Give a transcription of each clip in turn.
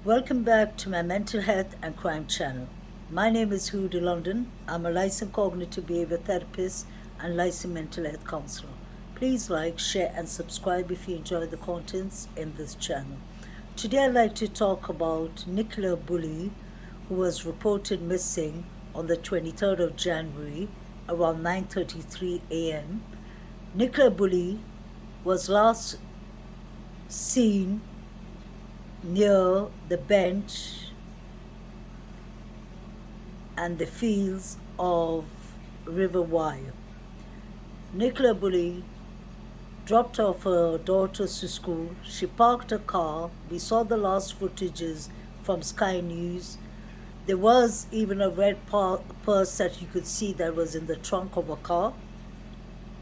Welcome back to my mental health and crime channel. My name is Huda London. I'm a licensed cognitive behavior therapist and licensed mental health counselor. Please like, share, and subscribe if you enjoy the contents in this channel. Today I'd like to talk about Nicola Bulley, who was reported missing on the 23rd of January around 9:33 a.m. Nicola Bulley was last seen near the bench and the fields of River Wye. Nicola Bulley dropped off her daughters to school. She parked her car. We saw the last footages from Sky News. There was even a red purse that you could see that was in the trunk of a car.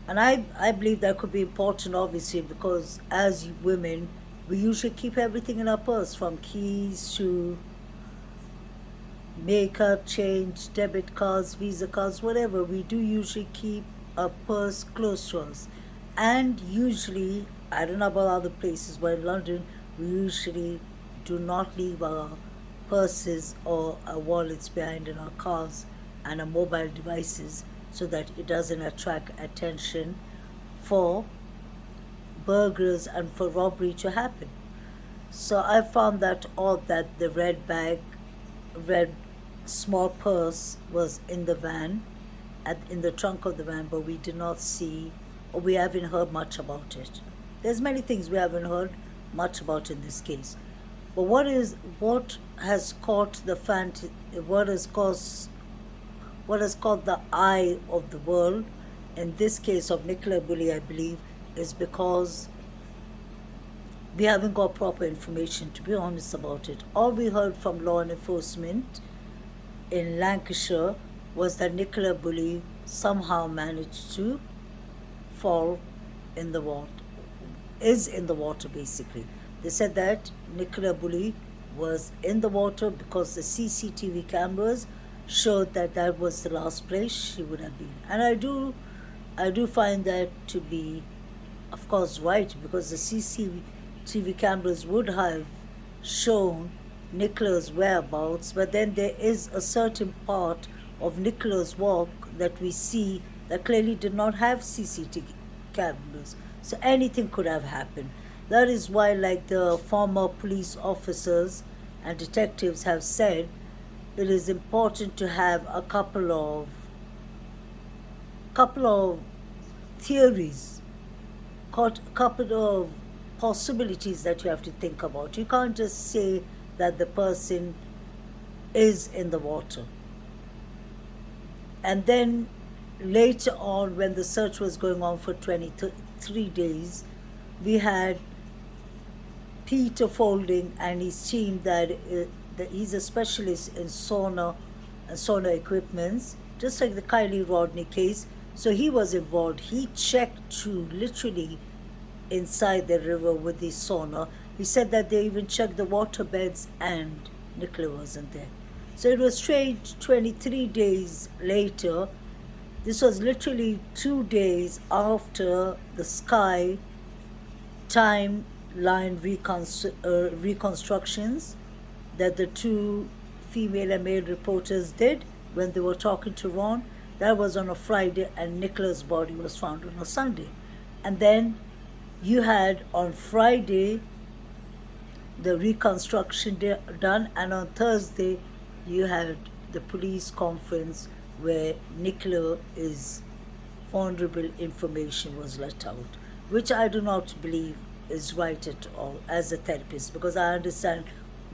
And I believe that could be important, obviously, because as women, we usually keep everything in our purse, from keys to makeup, change, debit cards, Visa cards, whatever. We do usually keep our purse close to us. And usually, I don't know about other places, but in London, we usually do not leave our purses or our wallets behind in our cars and our mobile devices so that it doesn't attract attention for burglars and for robbery to happen. So I found that odd that the red small purse was in the van, in the trunk of the van, but we did not see, or we haven't heard much about it. There's many things we haven't heard much about in this case. But what has caught what has caught the eye of the world in this case of Nicola Bulley, I believe, is because we haven't got proper information, to be honest about it. All we heard from law enforcement in Lancashire was that Nicola Bulley somehow managed to fall in the water, is in the water basically. They said that Nicola Bulley was in the water because the CCTV cameras showed that that was the last place she would have been. And I do find that to be, of course, right, because the CCTV cameras would have shown Nicola's whereabouts, but then there is a certain part of Nicola's walk that we see that clearly did not have CCTV cameras. So anything could have happened. That is why, like the former police officers and detectives have said, it is important to have a couple of theories, couple of possibilities that you have to think about. You can't just say that the person is in the water. And then later on, when the search was going on for 23 days, we had Peter Folding and his team that he's a specialist in sonar and sonar equipments, just like the Kylie Rodney case. So he was involved. He checked to literally inside the river with the sonar. He said that they even checked the water beds and Nicola wasn't there. So it was strange. 23 days later, this was literally 2 days after the Sky timeline reconstructions that the two female and male reporters did when they were talking to Ron. That was on a Friday, and Nicola's body was found on a Sunday. And then you had on Friday the reconstruction done, and on Thursday you had the police conference where Nicola's vulnerable information was let out, which I do not believe is right at all as a therapist, because I understand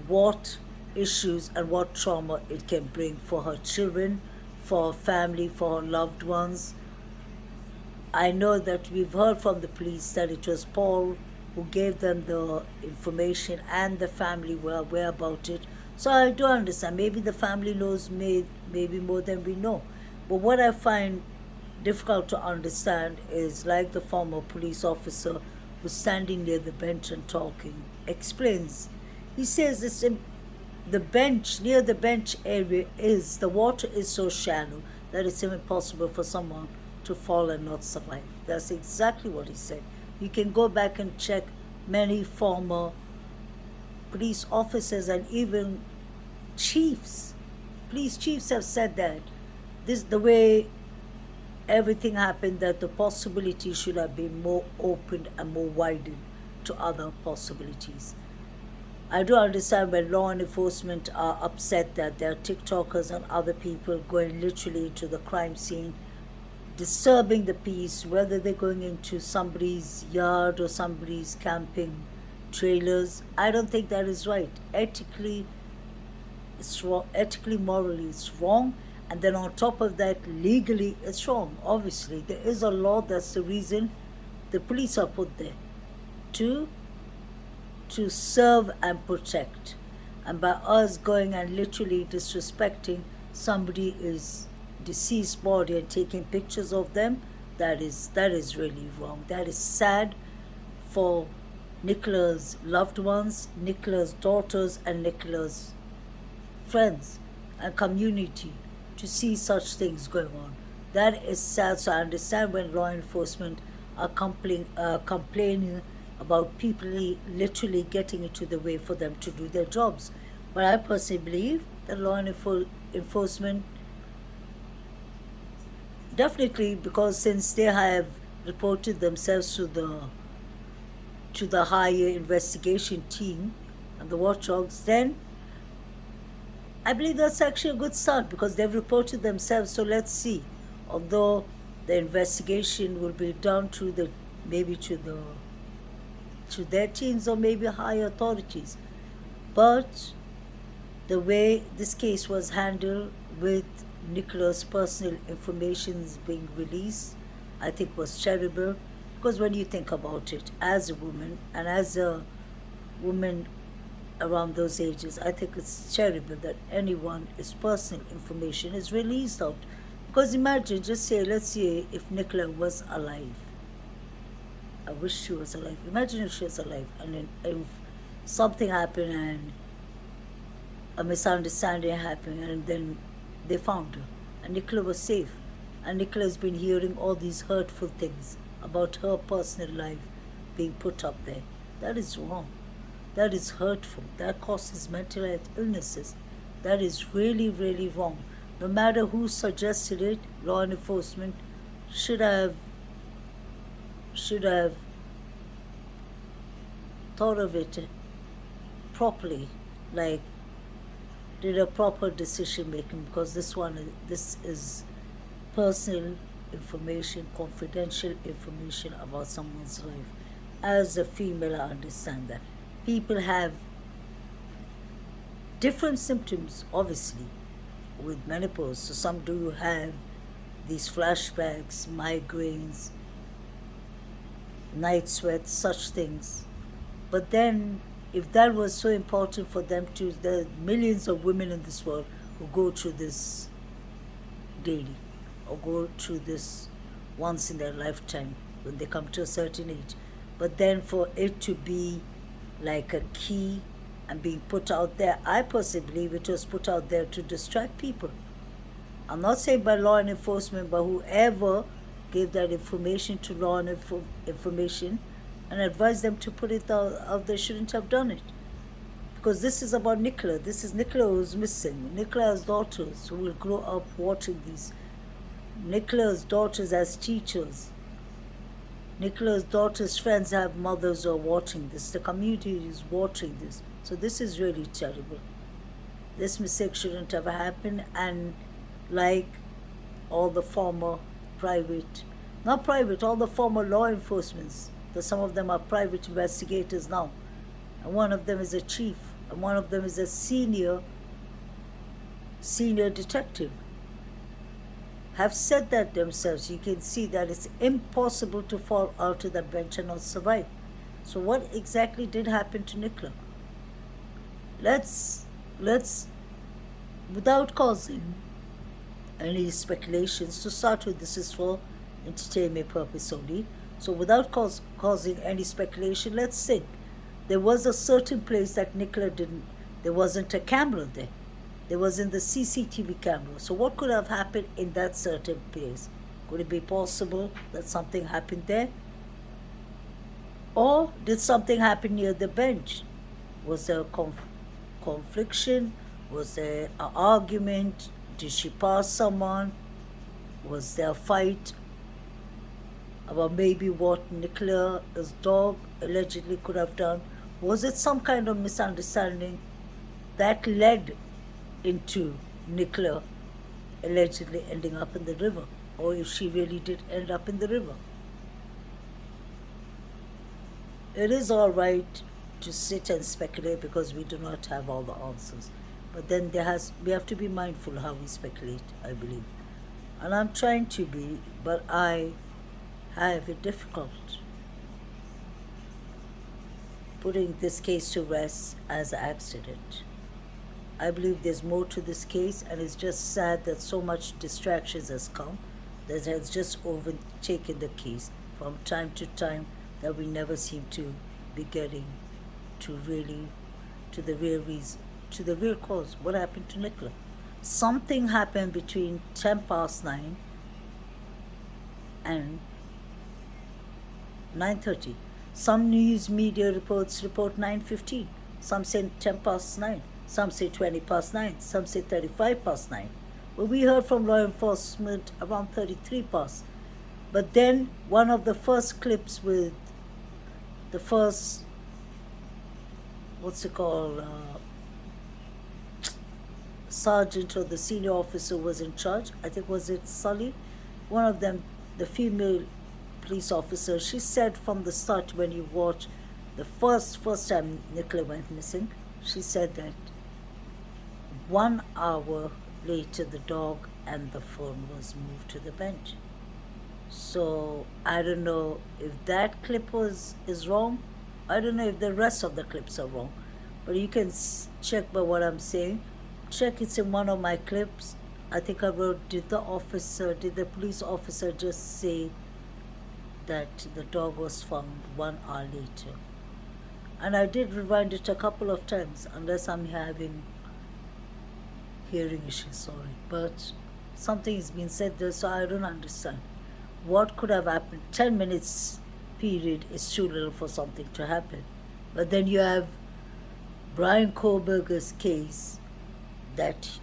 what issues and what trauma it can bring for her children, for her family, for her loved ones. I know that we've heard from the police that it was Paul who gave them the information and the family were aware about it. So I do understand. Maybe the family knows maybe more than we know. But what I find difficult to understand is, like the former police officer who's standing near the bench and talking, explains. He says this the bench, near the bench area, the water is so shallow that it's impossible for someone to fall and not survive. That's exactly what he said. You can go back and check many former police officers and even chiefs, police chiefs have said that this the way everything happened, that the possibility should have been more open and more widened to other possibilities. I do understand when law enforcement are upset that there are TikTokers and other people going literally into the crime scene, disturbing the peace, whether they're going into somebody's yard or somebody's camping trailers. I don't think that is right. Ethically, it's wrong. Ethically, morally, it's wrong. And then on top of that, legally, it's wrong. Obviously, there is a law. That's the reason the police are put there to serve and protect. And by us going and literally disrespecting somebody's deceased body and taking pictures of them, that is really wrong. That is sad for Nicola's loved ones, Nicola's daughters, and Nicola's friends and community to see such things going on. That is sad. So I understand when law enforcement are complaining about people literally getting into the way for them to do their jobs. But I personally believe that law enforcement definitely, because since they have reported themselves to the higher investigation team and the watchdogs, then I believe that's actually a good start because they've reported themselves. So let's see. Although the investigation will be done through to their teams or maybe higher authorities. But the way this case was handled with Nicola's personal information being released, I think was terrible. Because when you think about it, as a woman and as a woman around those ages, I think it's terrible that anyone's personal information is released out. Because imagine, just say, let's say if Nicola was alive. I wish she was alive. Imagine if she was alive and then if something happened and a misunderstanding happened and then they found her and Nicola was safe. And Nicola has been hearing all these hurtful things about her personal life being put up there. That is wrong. That is hurtful. That causes mental health illnesses. That is really, really wrong. No matter who suggested it, law enforcement should have thought of it properly, like did a proper decision making, because this is personal information, confidential information about someone's life. As a female, I understand that people have different symptoms, obviously, with menopause. So some do have these flashbacks, migraines, night sweats, such things. But then, if that was so important for them to, there are millions of women in this world who go through this daily or go through this once in their lifetime when they come to a certain age. But then for it to be like a key and being put out there, I personally believe it was put out there to distract people. I'm not saying by law enforcement, but whoever gave that information to law information and advised them to put it out, they shouldn't have done it. Because this is about Nicola. This is Nicola who's missing. Nicola's daughters who will grow up watching these. Nicola's daughters as teachers. Nicola's daughters' friends have mothers who are watching this. The community is watching this. So this is really terrible. This mistake shouldn't have happened. And like all the former all the former law enforcements, that some of them are private investigators now. And one of them is a chief. And one of them is a senior detective, have said that themselves. You can see that it's impossible to fall out of the bench and not survive. So what exactly did happen to Nicola? Let's without causing any speculations, to start with, this is for entertainment purpose only. So without causing any speculation, let's think. There was a certain place that Nicola didn't, there wasn't a camera there. There wasn't the CCTV camera. So what could have happened in that certain place? Could it be possible that something happened there? Or did something happen near the bench? Was there a confliction? Was there an argument? Did she pass someone? Was there a fight about maybe what Nicola's dog allegedly could have done? Was it some kind of misunderstanding that led into Nicola allegedly ending up in the river? Or if she really did end up in the river? It is all right to sit and speculate because we do not have all the answers. But then we have to be mindful how we speculate, I believe. And I'm trying to be, but I have it difficult putting this case to rest as an accident. I believe there's more to this case, and it's just sad that so much distractions has come that has just overtaken the case from time to time, that we never seem to be getting to the real reason, to the real cause. What happened to Nicola? Something happened between 9 and 9:30. Some news media reports report 9:15. Some say 9. Some say 9:20. Some say 9:35. Well, we heard from law enforcement around 33 past. But then one of the first clips with the first, what's it called, sergeant or the senior officer was in charge. I think, was it Sully? One of them, the female police officer, she said from the start, when you watch the first time Nicola went missing, she said that 1 hour later the dog and the phone was moved to the bench. So I don't know if that clip is wrong. I don't know if the rest of the clips are wrong, but you can check by what I'm saying. Check, it's in one of my clips. I think I wrote, did the police officer just say that the dog was found 1 hour later? And I did rewind it a couple of times, unless I'm having hearing issues, sorry. But something is being said there, so I don't understand. What could have happened? 10 minutes period is too little for something to happen. But then you have Brian Koberger's case that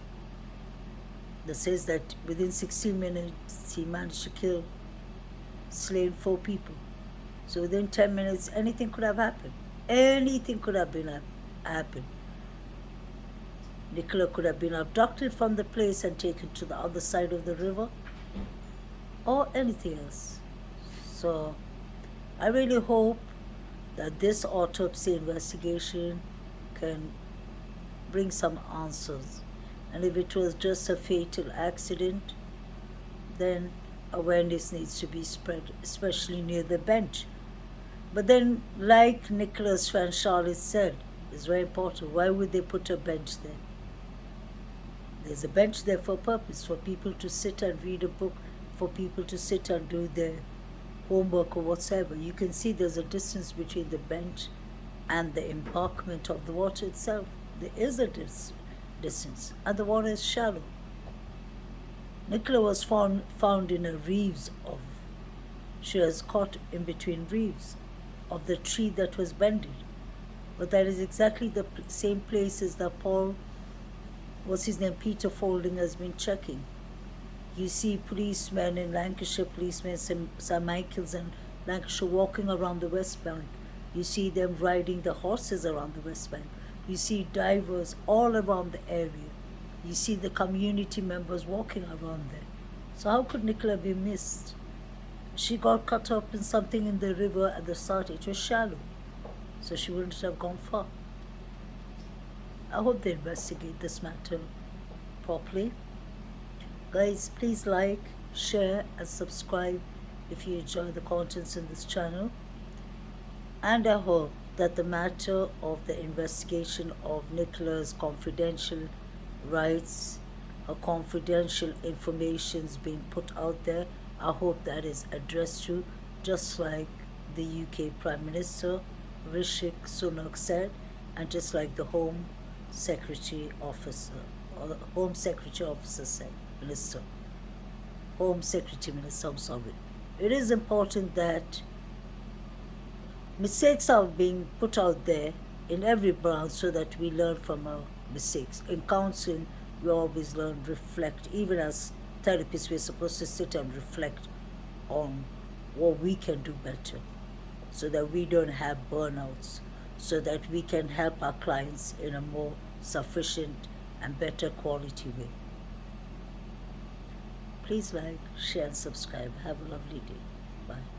says that within 16 minutes he managed to slain 4 people. So within 10 minutes, anything could have happened. Anything could have happened. Nicola could have been abducted from the place and taken to the other side of the river, or anything else. So I really hope that this autopsy investigation can bring some answers. And if it was just a fatal accident, then awareness needs to be spread, especially near the bench. But then, like Nicola's friend Charlotte said, it's very important. Why would they put a bench there? There's a bench there for a purpose, for people to sit and read a book, for people to sit and do their homework or whatsoever. You can see there's a distance between the bench and the embankment of the water itself. There is a distance, and the water is shallow. Nicola was found in a she was caught in between reeds of the tree that was bended. But that is exactly the same places that Peter Folding has been checking. You see policemen in Lancashire, policemen St. Michael's and Lancashire walking around the West Bank. You see them riding the horses around the West Bank. You see divers all around the area. You see the community members walking around there. So how could Nicola be missed? She got caught up in something in the river at the start. It was shallow, so she wouldn't have gone far. I hope they investigate this matter properly. Guys, please like, share and subscribe if you enjoy the contents in this channel. And I hope that the matter of the investigation of Nicola's confidential rights, her confidential information being put out there, I hope that is addressed to, just like the UK Prime Minister Rishi Sunak said, and just like the Home Secretary Officer said, Home Secretary Minister, I'm sorry. It is important that mistakes are being put out there, in every branch so that we learn from our mistakes. In counseling, we always learn, reflect. Even as therapists, we're supposed to sit and reflect on what we can do better so that we don't have burnouts, so that we can help our clients in a more sufficient and better quality way. Please like, share, and subscribe. Have a lovely day. Bye.